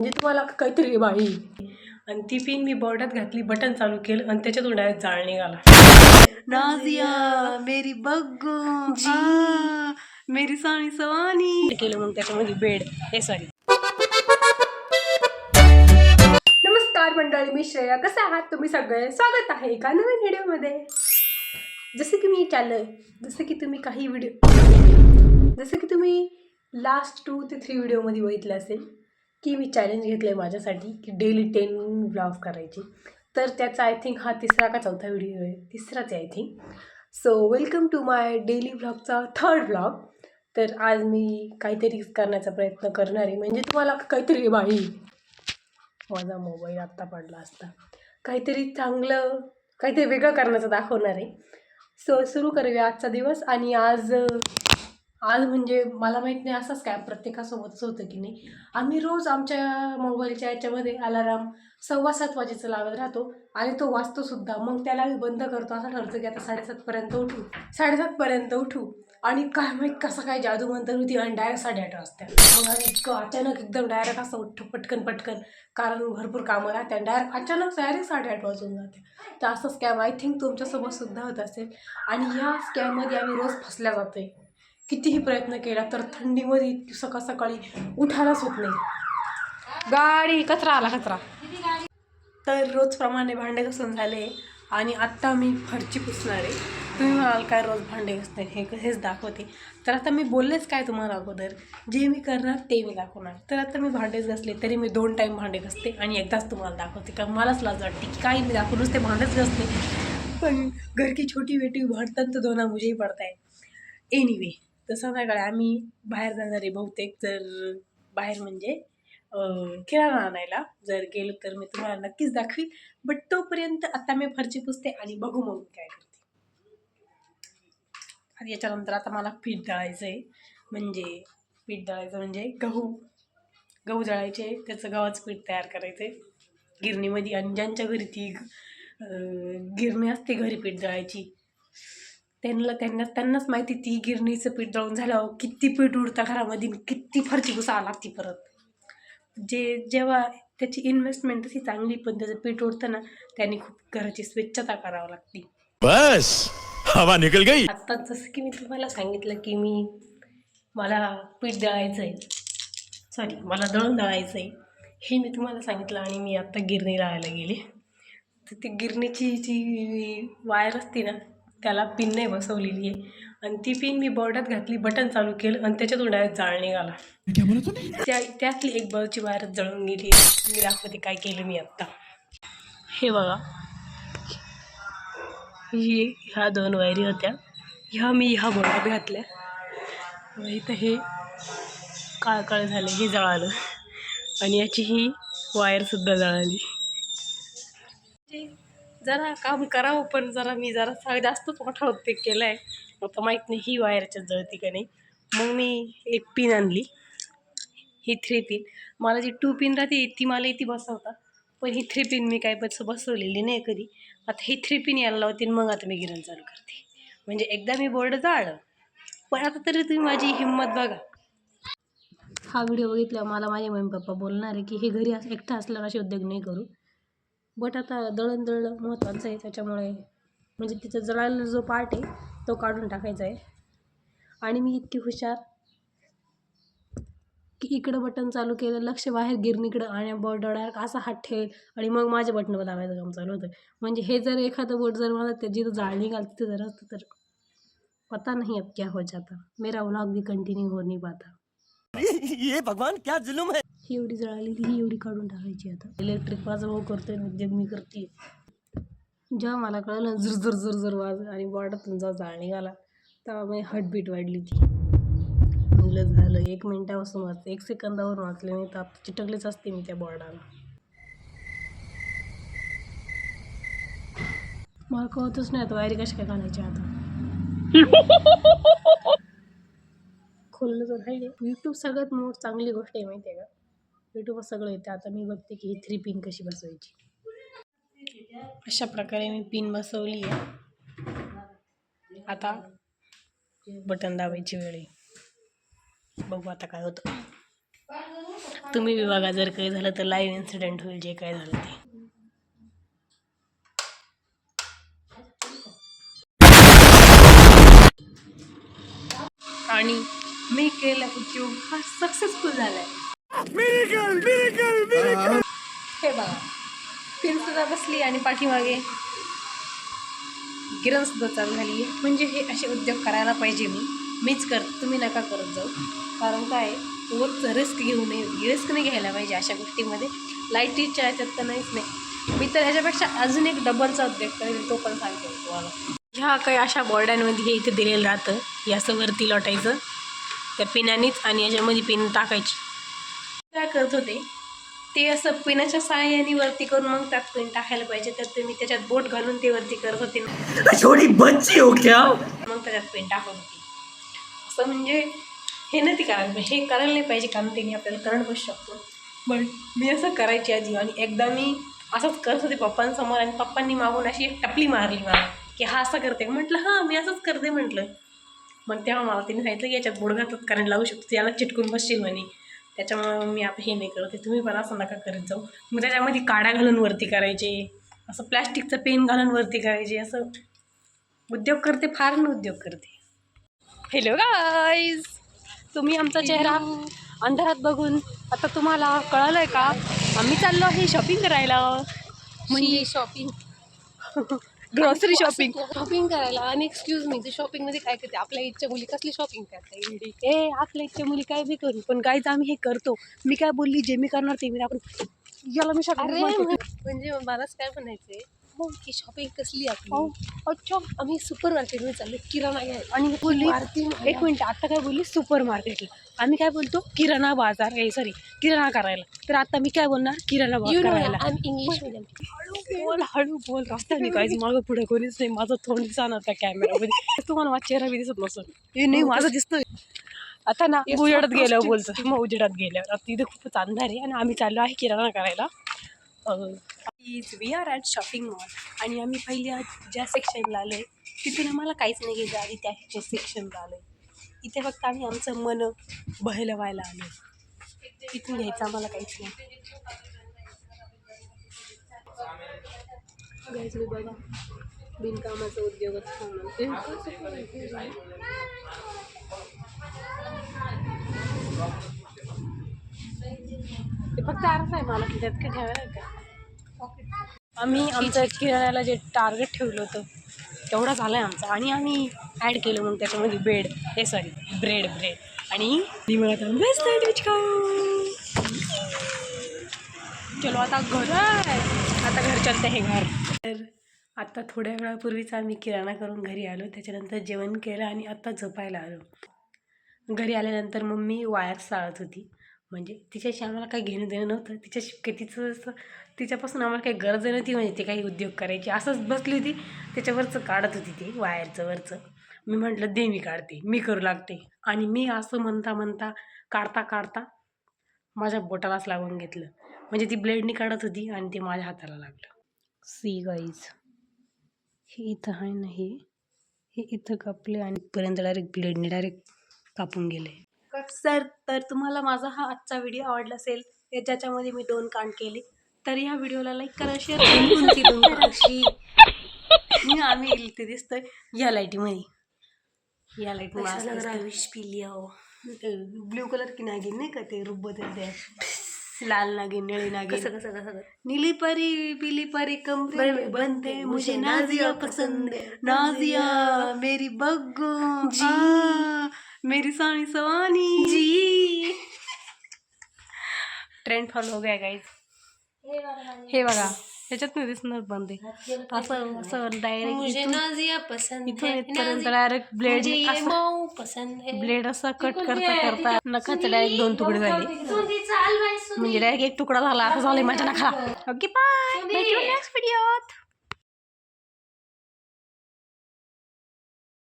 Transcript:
म्हणजे तुम्हाला काहीतरी बाई आणि ती पिन मी बोर्डात घातली, बटन चालू केलं आणि त्याच्यातून डायरेक्ट जाळ निघाला. नाजिया मेरी बग्गू जी मेरी सानी सवानी केलं मग त्याच्यामध्ये बेड हे सॉरी. नमस्कार मंडळी, मी श्रेया. कसे आहात तुम्ही सगळे? स्वागत आहे एका नवीन व्हिडिओमध्ये. जसं की तुम्ही लास्ट 2 ते 3 व्हिडिओमध्ये बघितलं असेल की मी चॅलेंज घेतलं आहे माझ्यासाठी की डेली 10 व्लॉग्स करायचे. तर त्याचा आय थिंक हा तिसरा का चौथा व्हिडिओ आहे, तिसराच आहे I think. So welcome to my daily व्लॉगचा 3rd व्लॉग. तर आज मी काहीतरी करण्याचा प्रयत्न करणार आहे. म्हणजे तुम्हाला काहीतरी बाई माझा मोबाईल आत्ता पडला असता, काहीतरी चांगलं काहीतरी वेगळं करण्याचं दाखवणार आहे. सो सुरू करूया आजचा दिवस. आणि आज म्हणजे मला माहीत नाही असंच काय प्रत्येकासोबतच होतं की नाही, आम्ही रोज आमच्या मोबाईलच्या याच्यामध्ये अलाराम 6:15 वाजेचा लावत राहतो आणि तो वाजतोसुद्धा. मग त्याला आम्ही बंद करतो. असं ठरतं की आता 7:30पर्यंत उठू आणि काय माहीत कसं काय जादू मंतर होती आणि डायरेक्ट 8:30 वाजता. मग आम्ही इतकं अचानक एकदम डायरेक्ट असं उठतो पटकन कारण भरपूर कामं राहते आणि डायरेक्ट 8:30 वाजून जाते. तर असं स्कॅम आय थिंक तुमच्यासोबत सुद्धा होत असेल. आणि ह्या स्कॅममध्ये आम्ही रोज फसल्या जातोय. कितीही प्रयत्न केला तर थंडीमध्ये सकाळी उठायलाच होत नाही. गाडी कचरा आला कचरा. तर रोजप्रमाणे भांडे घासून झाले आणि आत्ता मी फरची पुसणार आहे. तुम्ही म्हणाल काय रोज भांडे घासते, हेच दाखवते. तर आता मी बोललेच काय तुम्हाला अगोदर, जे मी करणार ते मी दाखवणार. तर आता मी भांडेच घासले तरी मी 2 टाईम भांडे घासते आणि एकदाच तुम्हाला दाखवते. कारण मलाच लाज वाटते की काही मी दाखवूनच ते भांडेच घासते, पण घर की छोटी बेटी भांडतात तर दोना मुझेही पडता है. एनिवे, तर संध्याकाळी आम्ही बाहेर जाणार आहे बहुतेक. जर बाहेर म्हणजे किराणा आणायला जर गेलो तर मी तुम्हाला नक्कीच दाखवीन. बट तोपर्यंत आता मी फरची पुसते आणि बघू मग काय करते. आणि याच्यानंतर आता मला पीठ दळायचं आहे. म्हणजे गहू दळायचे, त्याचं गव्हाचं पीठ तयार करायचं आहे गिरणीमध्ये. आणि ज्यांच्या घरी ती गिरणी असते घरी पीठ दळायची, त्यांनाच माहिती ती गिरणीचं पीठ दळून झाल्यावर किती पीठ उडतं घरामध्ये, किती फरची पुसावं लागते परत. जेव्हा त्याची इन्व्हेस्टमेंट अशी चांगली पण त्याचं पीठ उडतं ना, त्याने खूप घराची स्वच्छता करावी लागते. बस हवा निकल गई. आता जसं की मी तुम्हाला सांगितलं की मला पीठ दळायचं आहे, मला दळून दळायचं आहे हे मी तुम्हाला सांगितलं. आणि मी आत्ता गिरणी लावायला गेले. तर ती गिरणीची जी वायर असते ना, त्याला पिन नाही बसवलेली आहे. आणि ती पिन मी बोर्डात घातली, बटन चालू केलं आणि त्याच्यातून डायरेक्ट जाळ निघाला. त्यातली एक बल्बची वायर जळून गेली. मी दाखवते काय केलं मी आत्ता. हे बघा, ह्या 2 वायरी होत्या, ह्या बोर्डात घातल्या. इथं हे काळकाळ झालं, हे जळालं आणि याची ही वायरसुद्धा जळाली. जरा काम करावं, पण मी जास्तच मोठा उद्योग केला आहे. आता माहीत नाही ही वायरच्या जळती का नाही. मग मी एक पिन आणली, ही 3 पिन. मला जी 2 पिन राहते ती मला इथे बसवता, पण ही 3 पिन मी काय बसवलेली नाही कधी. आता ही 3 पिन यायला लावते, मग आता मी गिरण चालू करते. म्हणजे एकदा मी बोर्ड जाळलं, पण आता तरी तुम्ही माझी हिंमत बघा. हा व्हिडिओ बघितल्यावर मला माझे मम्मी पप्पा बोलणार आहे की हे घरी एकटा असल्यावर असे उद्योग नाही करू. बट आता दळण महत्त्वाचं आहे, त्याच्यामुळे म्हणजे तिचं जळायला जो पार्ट आहे तो काढून टाकायचा आहे. आणि मी इतकी हुशार की इकडं बटन चालू केलं, लक्ष बाहेर गिरणीकडं, आणि बोर्ड डायरेक्ट असा हात ठेवेल आणि मग माझे बटन दाबायचं काम चालू होतं. म्हणजे हे जर एखादं बोर्ड जर मला जिथं जाळ निघाल तिथं जर असतं तर पता नहीं अब क्या हो जाता. मेरा व्लॉग भी कंटिन्यू हो नहीं पाता. ये भगवान क्या जुलूम है. ही एवढी जळाली, ही एवढी काढून टाकायची. आता इलेक्ट्रिक माझा भाऊ करतोय, उद्योग मी करते. जेव्हा मला कळलं झुरझुर वाज आणि बोर्डातून जेव्हा जाळ निघाला तेव्हा मी हार्टबीट वाढली. ती म्हणलं झालं, 1 मिनिटापासून वाचले, 1 सेकंदावरून वाचले, नाही तर आता चिटकलेच असते मी त्या बोर्डाला. मला कळतच नाही आता वायरी कशा काय घालायच्या. आता खोललं तर आहे. यूट्यूब सगळ्यात चांगली गोष्ट आहे माहिती आहे का, यूट्यूबवर सगळं येतं. आता मी बघते की ही 3 पिन कशी बसवायची. अशा प्रकारे मी पिन बसवली आहे. आता बटन दाबायची वेळ आहे. बघू आता काय होतं. तुम्ही बी बघा, जर काही झालं तर लाईव्ह इन्सिडेंट होईल जे काय झालं ते. आणि मी केला उद्योग हा सक्सेसफुल झालाय. हे बघा, पिन सुद्धा बसली आणि पाठीमागे गिरण सुद्धा चालू झाली आहे. म्हणजे हे असे उद्योग करायला पाहिजे. मीच करते, तुम्ही नका करत जाऊ. कारण काय, रिस्क घेऊ नये, रिस्क नाही घ्यायला पाहिजे अशा गोष्टीमध्ये. लाईटीच्या ह्याच्यात तर नाहीच नाही. मी तर ह्याच्यापेक्षा अजून एक डबलचा उद्योग करेल, तो पण सांगतो तुम्हाला. ह्या काही अशा बॉर्डांमध्ये हे इथे दिलेलं राहतं, हे असं वरती लोटायचं त्या पिनानीच आणि याच्यामध्ये पिन टाकायची. काय करत होते ते असं पिनाच्या सहाय्याने वरती करून मग त्यात पिन टाकायला पाहिजे. तर ते मी त्याच्यात बोट घालून ते वरती करत होते, छोटी बच्ची हो क्या? मग त्याच्यात पिन टाकत होती. असं म्हणजे हे नाही करायला पाहिजे, हे करायला नाही पाहिजे, कारण त्याने आपल्याला करंट बसू शकतो. पण मी असं करायची आधी, आणि एकदा मी असंच करत होते पप्पांसमोर, आणि पप्पांनी मागून अशी एक टपली मारली मला की हा असं करते. म्हटलं हां मी असंच करते म्हटलं. मग तेव्हा मला तिने सांगितलं की याच्यात बोट घातलं करंट लागू शकतो, याला चिटकून बसशील म्हणे. त्याच्यामुळे मी आता हे नाही करते, तुम्ही पण असं नका करत जाऊ. मग त्याच्यामध्ये काड्या घालून वरती करायचे, असं प्लॅस्टिकचं पेन घालून वरती करायचे. असं उद्योग करते, फार न उद्योग करते. हॅलो गाईज, तुम्ही आमचा चेहरा अंधारात बघून आता तुम्हाला कळलं आहे का, आम्ही चाललो आहे शॉपिंग करायला. म्हणजे शॉपिंग ग्रॉसरी शॉपिंग करायला. आणि एक्सक्यूज मी, ते शॉपिंगमध्ये काय करते, आपल्या इच्छा मुली कसली शॉपिंग करते? आपल्या इच्छा मुली काय बी करू, पण गाईज आम्ही हे करतो. मी काय बोलली, जे मी करणार ते मी आपण याला मी शॉपिंग म्हणजे मलाच काय म्हणायचंय की शॉपिंग कसली आपली. अच्छा, आम्ही सुपर मार्केटमध्ये चाललो किराणा घ्यायला. आणि बोलली एक मिनिट, आता काय बोलली सुपर मार्केटला, आम्ही काय बोलतो किराणा बाजार, किराणा करायला. तर आता मी काय बोलणार, किराणा बाजार करायला. English medium. हळू बोल, रस्त्याने काहीच मागं पुढे कोणीच नाही. माझं तोंड दिसणार त्या कॅमेरामध्ये, तुम्हाला माझा चेहरा बी दिसत नसेल. हे नाही माझं दिसतोय आता ना. उजेडात गेल्यावर बोलतो मग, उजेडात गेल्यावर. आता इथे खूपच अंधार आहे आणि आम्ही चाललो आहे किराणा करायला. We are at shopping mall. आणि आम्ही पहिल्या ज्या सेक्शनला आलो आहे तिथून आम्हाला काहीच नाही घ्यायचं, आधी त्या सेक्शनला आलो आहे. इथे फक्त आम्ही आमचं मन बहलवायला आलो आहे, तिथून घ्यायचं आम्हाला काहीच नाही. घ्यायचं बघा, बिनकामाचा उद्योगच ते फक्त अर्थ आहे मला, त्यात काय ठेवायला का. आम्ही आमचं किराण्याला जे टार्गेट ठेवलं होतं तेवढा झाला आहे आमचा. आणि आम्ही ॲड केलं मग त्याच्यामध्ये ब्रेड आणि बेस्ट सँडविच खाऊ. चलो आता घर आहे, आता घर चलते हे घर. तर आता थोड्या वेळापूर्वीच आम्ही किराणा करून घरी आलो, त्याच्यानंतर जेवण केलं आणि आता झोपायला आलो. घरी आल्यानंतर मम्मी वायर साळत होती. म्हणजे तिच्याशी आम्हाला काही घेणं देणं नव्हतं, तिच्यापासून आम्हाला काही गरज नव्हती. म्हणजे ते काही उद्योग करायची, असंच बसली होती त्याच्यावरचं काढत होती ती वायरचं वरचं. मी म्हटलं दे, मी काढते, मी करू लागते. आणि मी असं म्हणता काढता माझ्या बोटालाच लागून घेतलं. म्हणजे ती ब्लेडनी काढत होती आणि ते माझ्या हाताला लागलं. सी गाईज, हे इथं आहे ना, हे इथं कापले आणि पर्यंत ब्लेडने डायरेक्ट कापून गेले. सर, तर तुम्हाला माझा हा आजचा व्हिडिओ आवडला असेल, ज्याच्यामध्ये मी 2 कांड केले, तर ह्या व्हिडिओला लाईक करा, शेअर करा. आम्ही इथे दिसतोय या लाईटीमध्ये, या लाईटमध्ये विष पिली हो. ब्ल्यू कलर की नागिन नाही का, ते रूप बदलते, लाल नागिन, निळी नागिन, कसं नीली परी पीली परी कमरे में बनते, मुझे नाजिया पसंद है, नाजिया मेरी बग्गू जी, मेरी सानी सवानी जी. ट्रेंड फॉलो हो गया गाइज. हे बघा, त्याच्यात नाही दिसणार बंद आहे, असं डायरेक्ट इथून इथपर्यंत डायरेक्ट ब्लेड असा कट करता नखाचं डायरेक्ट 2 तुकडे झाले. म्हणजे डायरेक्ट 1 तुकडा झाला, असं झालंय माझ्या नखा. ओके, बाय, भेटू नेक्स्ट व्हिडिओत.